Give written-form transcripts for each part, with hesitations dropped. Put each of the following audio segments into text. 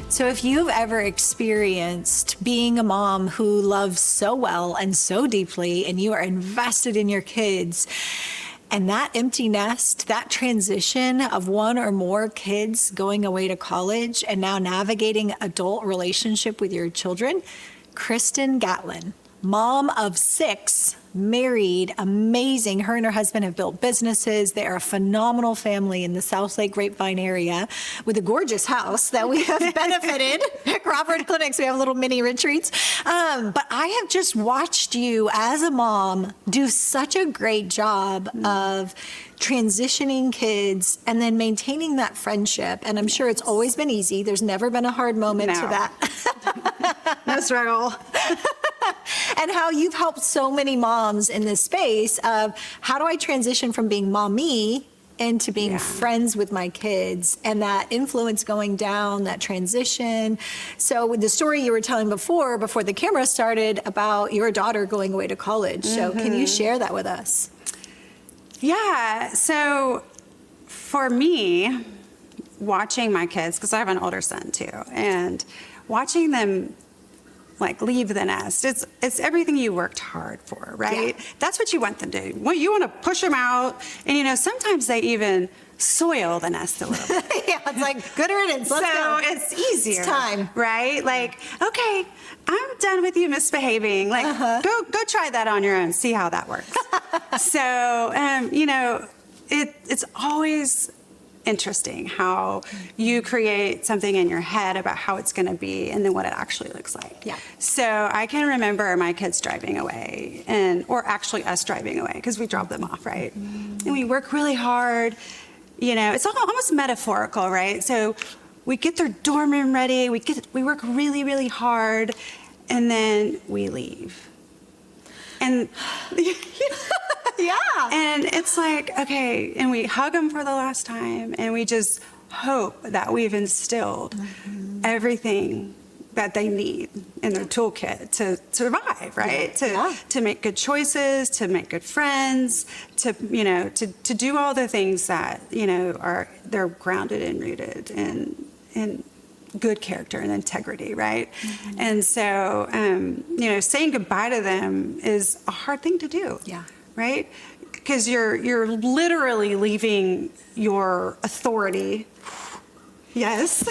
So if you've ever experienced being a mom who loves so well and so deeply, and you are invested in your kids, and that empty nest, that transition of one or more kids going away to college and now navigating adult relationship with your children, Kristen Gatlin, mom of 6, married, amazing. Her and her husband have built businesses. They are a phenomenal family in the South Lake Grapevine area with a gorgeous house that we have benefited at Crawford Clinics. We have little mini retreats. But I have just watched you as a mom do such a great job of transitioning kids and then maintaining that friendship. And I'm sure it's always been easy. There's never been a hard moment to that. No struggle. And how you've helped so many moms in this space of how do I transition from being mommy into being friends with my kids, and that influence going down, that transition. So with the story you were telling before the camera started about your daughter going away to college. So can you share that with us? Yeah, so for me, watching my kids, because I have an older son too, and watching them like leave the nest, it's everything you worked hard for, right? Yeah. That's what you want them to do. Well, you want to push them out, and sometimes they even soil the nest a little bit. Yeah, it's like, good riddance, let's go. It's easier. It's time. Right? Like, okay, I'm done with you misbehaving. Like, go try that on your own, see how that works. So, it's always interesting how you create something in your head about how it's going to be and then what it actually looks like. Yeah. So I can remember my kids driving away, or actually us driving away, because we drop them off, right? And we work really hard. It's almost metaphorical, right? So we get their dorm room ready, we work really, really hard, and then we leave. And yeah. And it's like, okay, and we hug them for the last time, and we just hope that we've instilled everything that they need in their toolkit to survive, right? To make good choices, to make good friends, to do all the things that, they're grounded and rooted in good character and integrity, right? And so, saying goodbye to them is a hard thing to do. Yeah. Right? Because you're literally leaving your authority. Yes.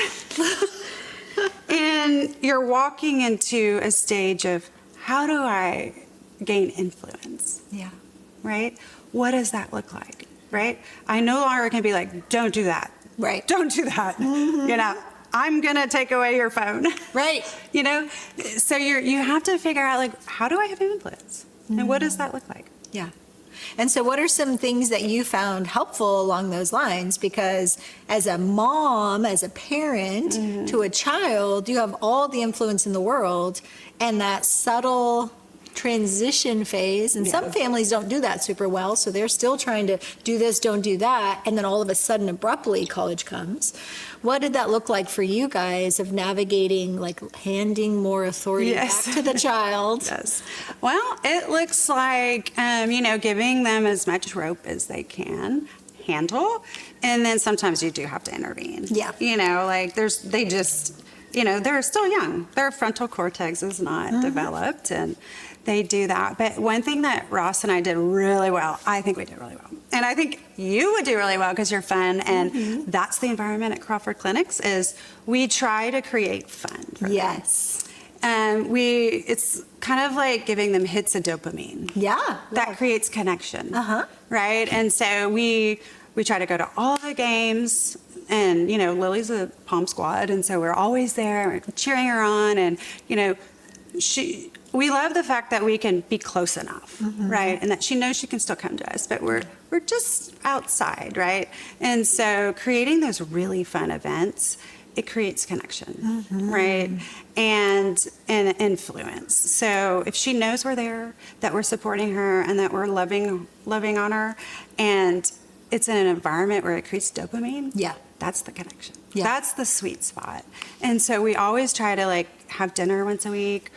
And you're walking into a stage of, how do I gain influence? Yeah. Right? What does that look like? Right? I no longer can be like, don't do that. Right. Don't do that. I'm going to take away your phone. Right. So you have to figure out, like, how do I have influence? And what does that look like? Yeah. And so what are some things that you found helpful along those lines? Because as a mom, as a parent to a child, you have all the influence in the world, and that subtle transition phase. And some families don't do that super well. So they're still trying to do this, don't do that. And then all of a sudden, abruptly, college comes. What did that look like for you guys of navigating, like handing more authority back to the child? Yes. Well, it looks like, giving them as much rope as they can handle. And then sometimes you do have to intervene. Yeah. They're still young. Their frontal cortex is not developed, and they do that. But one thing that Ross and I did really well, I think we did really well, and I think you would do really well because you're fun, and that's the environment at Crawford Clinics, is we try to create fun for them. And it's kind of like giving them hits of dopamine. Yeah. That creates connection. Right? And so we try to go to all the games. And, Lily's a Palm Squad, and so we're always there, we're cheering her on, and, we love the fact that we can be close enough, right? And that she knows she can still come to us, but we're just outside, right? And so creating those really fun events, it creates connection, right? And influence. So if she knows we're there, that we're supporting her, and that we're loving on her, and it's in an environment where it creates dopamine, that's the connection. That's the sweet spot. And so we always try to have dinner once a week.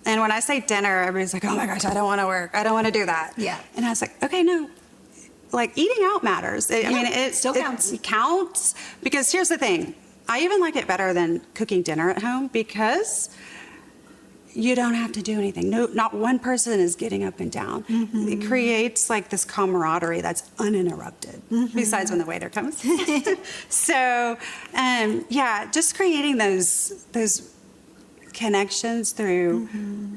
And when I say dinner, everybody's like, oh my gosh, I don't want to work. I don't want to do that. Yeah. And I was like, okay, no. Like eating out matters. I mean, it still counts. It counts because here's the thing. I even like it better than cooking dinner at home because you don't have to do anything. No, not one person is getting up and down. It creates like this camaraderie that's uninterrupted, besides when the waiter comes. So, yeah, just creating those connections through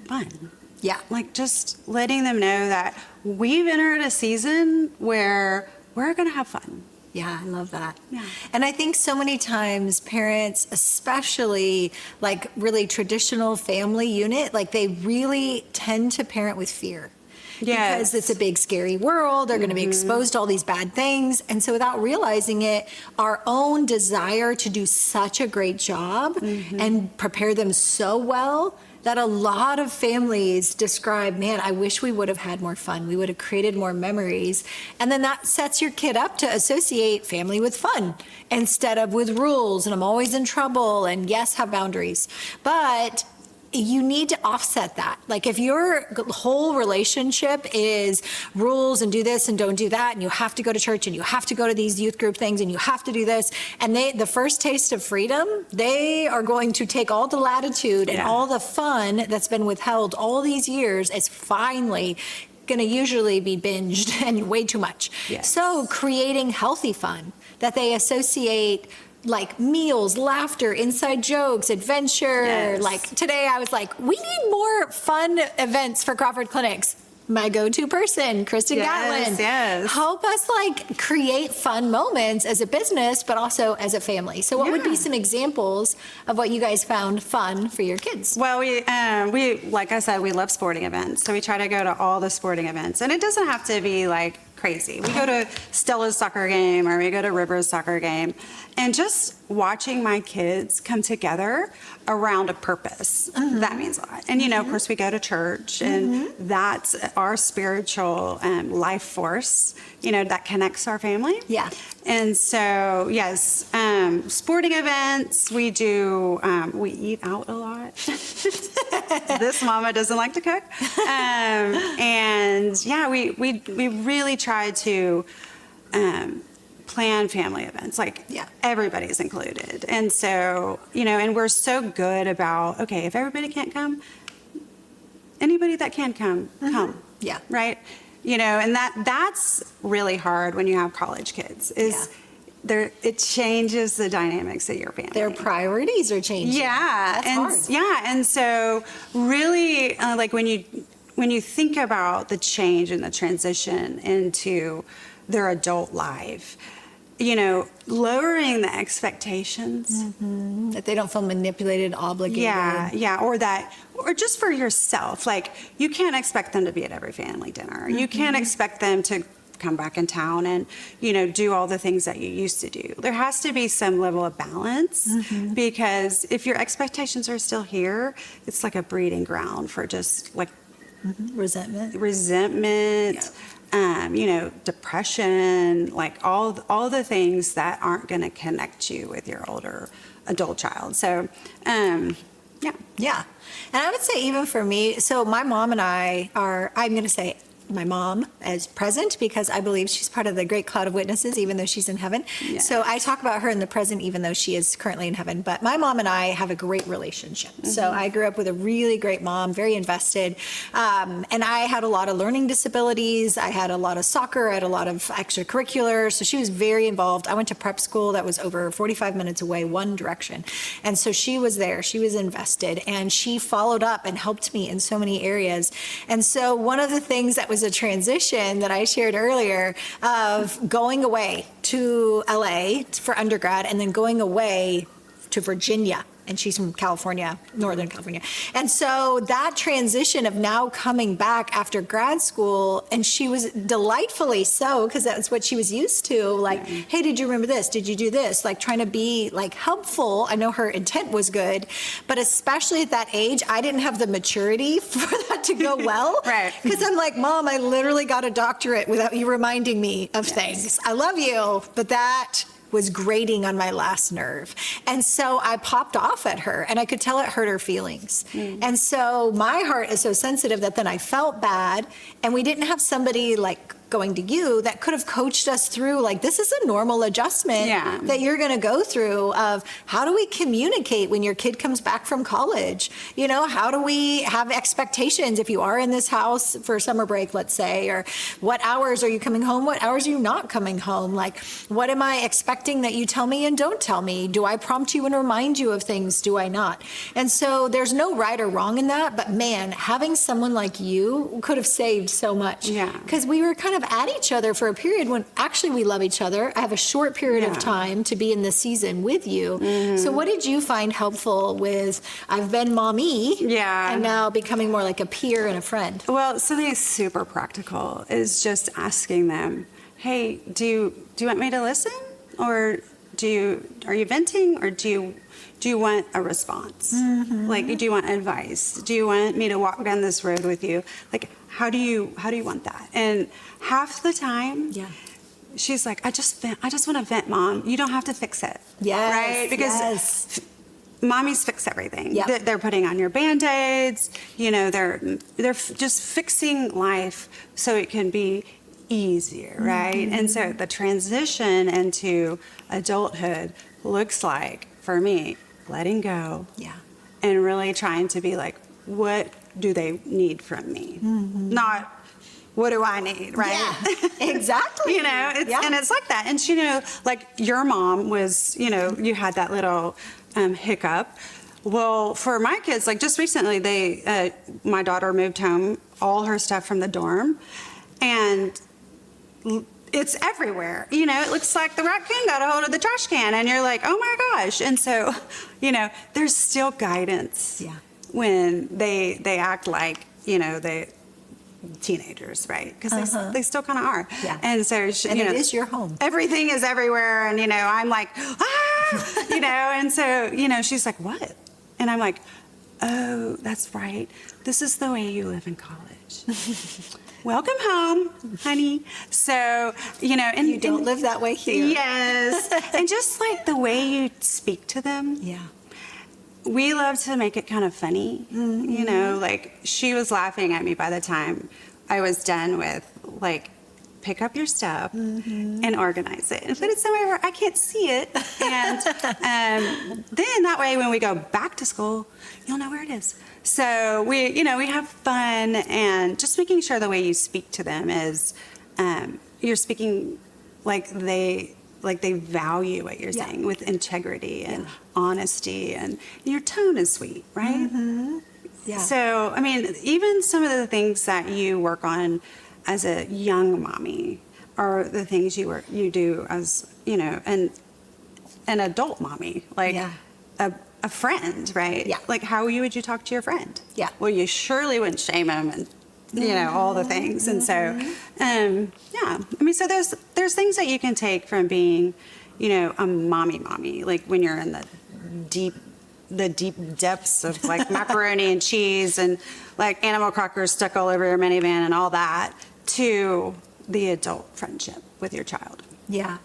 fun. Yeah. Like just letting them know that we've entered a season where we're going to have fun. Yeah, I love that. Yeah. And I think so many times parents, especially like really traditional family unit, like they really tend to parent with fear. Yes. Because it's a big, scary world. They're going to be exposed to all these bad things. And so without realizing it, our own desire to do such a great job and prepare them so well that a lot of families describe, man, I wish we would have had more fun. We would have created more memories. And then that sets your kid up to associate family with fun instead of with rules and I'm always in trouble and yes, have boundaries. But you need to offset that. Like if your whole relationship is rules and do this and don't do that, and you have to go to church and you have to go to these youth group things and you have to do this, and the first taste of freedom, they are going to take all the latitude and all the fun that's been withheld all these years is finally going to usually be binged and way too much. Yes. So creating healthy fun that they associate like meals, laughter, inside jokes, adventure. Yes. Like today I was like, we need more fun events for Crawford Clinics. My go-to person, Kristen Gatlin. Yes. Help us like create fun moments as a business, but also as a family. So what would be some examples of what you guys found fun for your kids? Well, we like I said, we love sporting events. So we try to go to all the sporting events. And it doesn't have to be like crazy. We go to Stella's soccer game or we go to River's soccer game. And just watching my kids come together around a purpose, that means a lot. And, you know, of course, we go to church and that's our spiritual life force, you know, that connects our family. Yeah. And so, yes, sporting events, we do, we eat out a lot. This mama doesn't like to cook. And yeah, we really try to plan family events, like everybody's included. And so, you know, and we're so good about, okay, if everybody can't come, anybody that can come, come. Yeah. Right? You know, and that's really hard when you have college kids is it changes the dynamics of your family. Their priorities are changing. Yeah. That's and hard. yeah. And so really like when you think about the change and the transition into their adult life, you know, lowering the expectations. That they don't feel manipulated, obligated. Yeah. Or just for yourself. Like, you can't expect them to be at every family dinner. You can't expect them to come back in town and, you know, do all the things that you used to do. There has to be some level of balance because if your expectations are still here, it's like a breeding ground for just like Resentment. You know, depression, like all the things that aren't going to connect you with your older adult child. So, Yeah. And I would say even for me, so my mom and I are, I'm going to say my mom as present because I believe she's part of the great cloud of witnesses, even though she's in heaven. Yeah. So I talk about her in the present, even though she is currently in heaven. But my mom and I have a great relationship. So I grew up with a really great mom, very invested. And I had a lot of learning disabilities. I had a lot of soccer. I had a lot of extracurriculars. So she was very involved. I went to prep school that was over 45 minutes away, one direction. And so she was there. She was invested. And she followed up and helped me in so many areas. And so one of the things that was a transition that I shared earlier of going away to LA for undergrad and then going away to Virginia. And she's from California, Northern California. And so that transition of now coming back after grad school, and she was delightfully so, because that's what she was used to. Like, hey, did you remember this? Did you do this? Like trying to be like helpful. I know her intent was good, but especially at that age, I didn't have the maturity for that to go well. Right. Because I'm like, Mom, I literally got a doctorate without you reminding me of things. I love you, but that was grating on my last nerve. And so I popped off at her, and I could tell it hurt her feelings. And so my heart is so sensitive that then I felt bad, and we didn't have somebody like going to you that could have coached us through, like, this is a normal adjustment that you're going to go through of how do we communicate when your kid comes back from college? You know, how do we have expectations if you are in this house for summer break, let's say, or what hours are you coming home? What hours are you not coming home? Like, what am I expecting that you tell me and don't tell me? Do I prompt you and remind you of things? Do I not? And so there's no right or wrong in that, but man, having someone like you could have saved so much. Because we were kind of at each other for a period when actually we love each other. I have a short period of time to be in this season with you. So what did you find helpful with, I've been mommy, and now becoming more like a peer and a friend? Well, something super practical is just asking them, hey, do you want me to listen? Or are you venting, or do you want a response? Like, do you want advice? Do you want me to walk down this road with you? Like, how do you want that? And half the time, she's like, I just want to vent, Mom. You don't have to fix it. Right? Because mommies fix everything. They're putting on your Band-Aids. You know, they're just fixing life so it can be easier, right? And so the transition into adulthood looks like, for me, letting go and really trying to be like, what do they need from me? Not, what do I need, right? Exactly. You know, and it's like that. And, you know, like your mom was, you know, you had that little hiccup. Well, for my kids, like just recently, my daughter moved home, all her stuff from the dorm, and it's everywhere. You know, it looks like the raccoon got a hold of the trash can, and you're like, oh my gosh. And so, you know, there's still guidance when they act like, you know, they teenagers, right? Because they still kind of are. And so, and it is your home. Everything is everywhere, and, you know, I'm like, you know, and so, you know, she's like, what? And I'm like, oh, that's right. This is the way you live in college. Welcome home, honey. So, you know, and you don't live that way here. Yes. And just like the way you speak to them. We love to make it kind of funny. You know, like she was laughing at me by the time I was done with, like, pick up your stuff and organize it and put it somewhere where I can't see it. And then that way, when we go back to school, you'll know where it is. So we, you know, we have fun, and just making sure the way you speak to them is you're speaking like they value what you're saying, with integrity and honesty, and your tone is sweet, right? So, I mean, even some of the things that you work on as a young mommy are the things you do as, you know, an adult mommy, like a friend, right? Like, how would you talk to your friend? Well, you surely wouldn't shame him, and you know, all the things. And so, I mean, so there's things that you can take from being, you know, a mommy, like when you're in the deep depths of like macaroni and cheese and like animal crackers stuck all over your minivan and all that, to the adult friendship with your child. And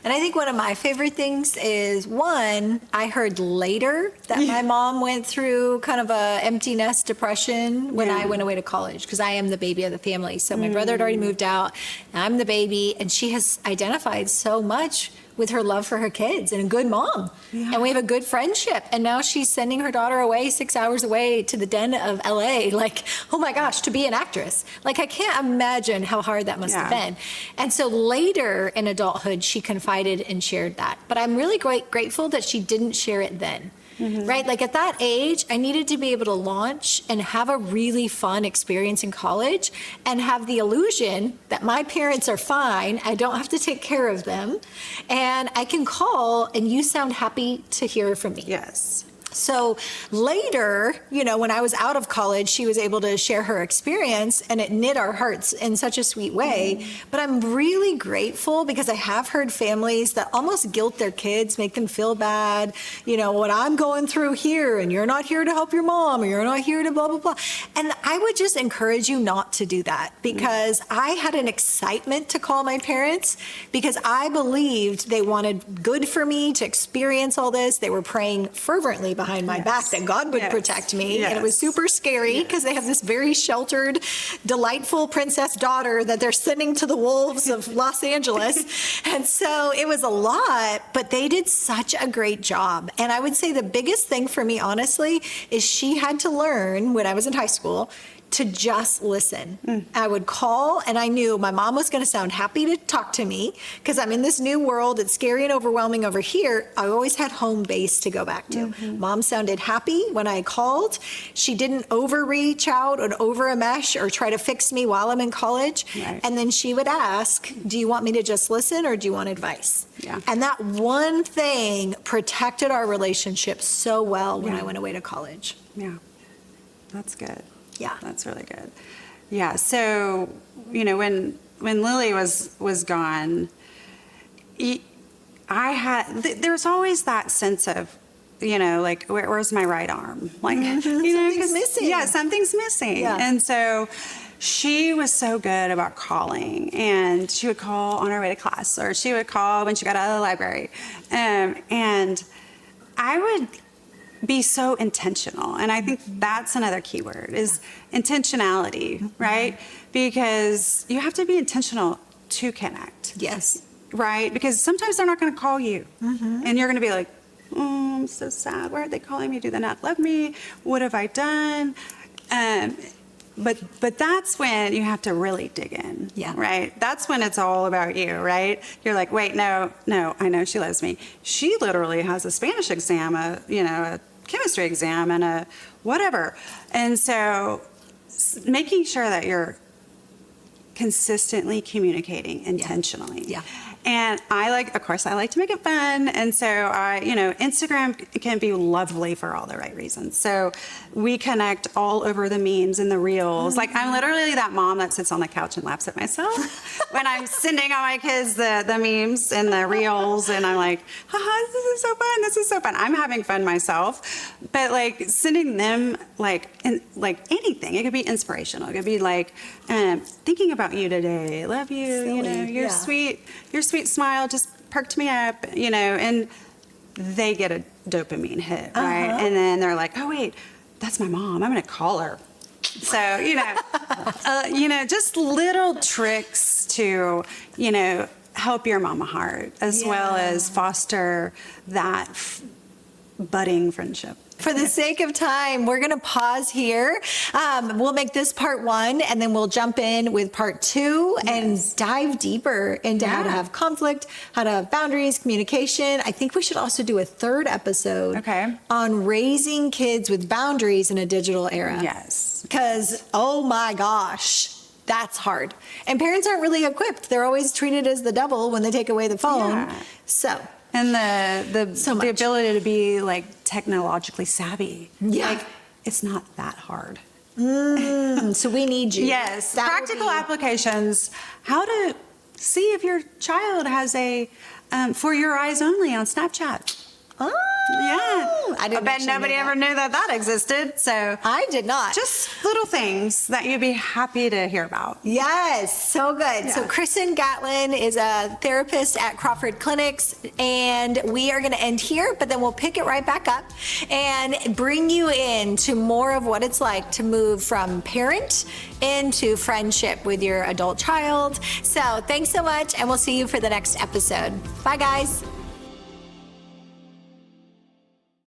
I think one of my favorite things is, one, I heard later that my mom went through kind of a empty nest depression when I went away to college, because I am the baby of the family. So my brother had already moved out, and I'm the baby, and she has identified so much with her love for her kids and a good mom. And we have a good friendship. And now she's sending her daughter away 6 hours away to the den of LA. Like, oh my gosh, to be an actress. Like, I can't imagine how hard that must have been. And so later in adulthood, she confided and shared that. But I'm really grateful that she didn't share it then. Right? Like at that age, I needed to be able to launch and have a really fun experience in college and have the illusion that my parents are fine. I don't have to take care of them. And I can call and you sound happy to hear from me. So later, when I was out of college, she was able to share her experience, and it knit our hearts in such a sweet way. But I'm really grateful because I have heard families that almost guilt their kids, make them feel bad, what I'm going through here, and you're not here to help your mom, or you're not here to blah, blah, blah. And I would just encourage you not to do that, because I had an excitement to call my parents because I believed they wanted good for me to experience all this. They were praying fervently behind my back that God would protect me. And it was super scary because they have this very sheltered, delightful princess daughter that they're sending to the wolves of Los Angeles. And so it was a lot, but they did such a great job. And I would say the biggest thing for me, honestly, is she had to learn when I was in high school to just listen. I would call, and I knew my mom was going to sound happy to talk to me because I'm in this new world. It's scary and overwhelming over here. I always had home base to go back to. Mom sounded happy when I called. She didn't overreach out or over a mesh or try to fix me while I'm in college. And then she would ask, do you want me to just listen or do you want advice? And that one thing protected our relationship so well when I went away to college. That's good. Yeah. That's really good. Yeah. So, when Lily was gone, there's always that sense of, like, where's my right arm? Like, something's missing. Yeah, something's missing. Yeah. And so she was so good about calling, and she would call on her way to class, or she would call when she got out of the library. And I would be so intentional. And I think that's another key word is intentionality, right? Because you have to be intentional to connect. Yes. Right? Because sometimes they're not going to call you. And you're going to be like, oh, I'm so sad. Why are they calling me? Do they not love me? What have I done? But that's when you have to really dig in, right? That's when it's all about you, right? You're like, wait, no, I know she loves me. She literally has a Spanish exam, a chemistry exam, and a whatever. And so making sure that you're consistently communicating intentionally. And of course, I like to make it fun. And so Instagram can be lovely for all the right reasons. So we connect all over the memes and the reels. Like, I'm literally that mom that sits on the couch and laughs at myself when I'm sending all my kids the memes and the reels. And I'm like, haha, this is so fun. This is so fun. I'm having fun myself. But like sending them anything, it could be inspirational. It could be like, thinking about you today. Love you. Silly. You're sweet. Your sweet smile just perked me up, and they get a dopamine hit, right? And then they're like, oh wait, that's my mom. I'm going to call her. So, just little tricks to, help your mama heart as well as foster that budding friendship. For the sake of time, we're going to pause here. We'll make this part 1, and then we'll jump in with part 2 and dive deeper into how to have conflict, how to have boundaries, communication. I think we should also do a 3rd episode on raising kids with boundaries in a digital era. Yes. Because, oh my gosh, that's hard. And parents aren't really equipped. They're always treated as the devil when they take away the phone. So... And the ability to be like technologically savvy. Like, it's not that hard. So we need you. Yes. Practical applications. How to see if your child has a for your eyes only on Snapchat. Oh, yeah. I bet nobody ever knew that existed. So I did not. Just little things that you'd be happy to hear about. Yes, so good. Yeah. So Kristen Gatlin is a therapist at Crawford Clinics, and we are going to end here, but then we'll pick it right back up and bring you into more of what it's like to move from parent into friendship with your adult child. So thanks so much, and we'll see you for the next episode. Bye, guys.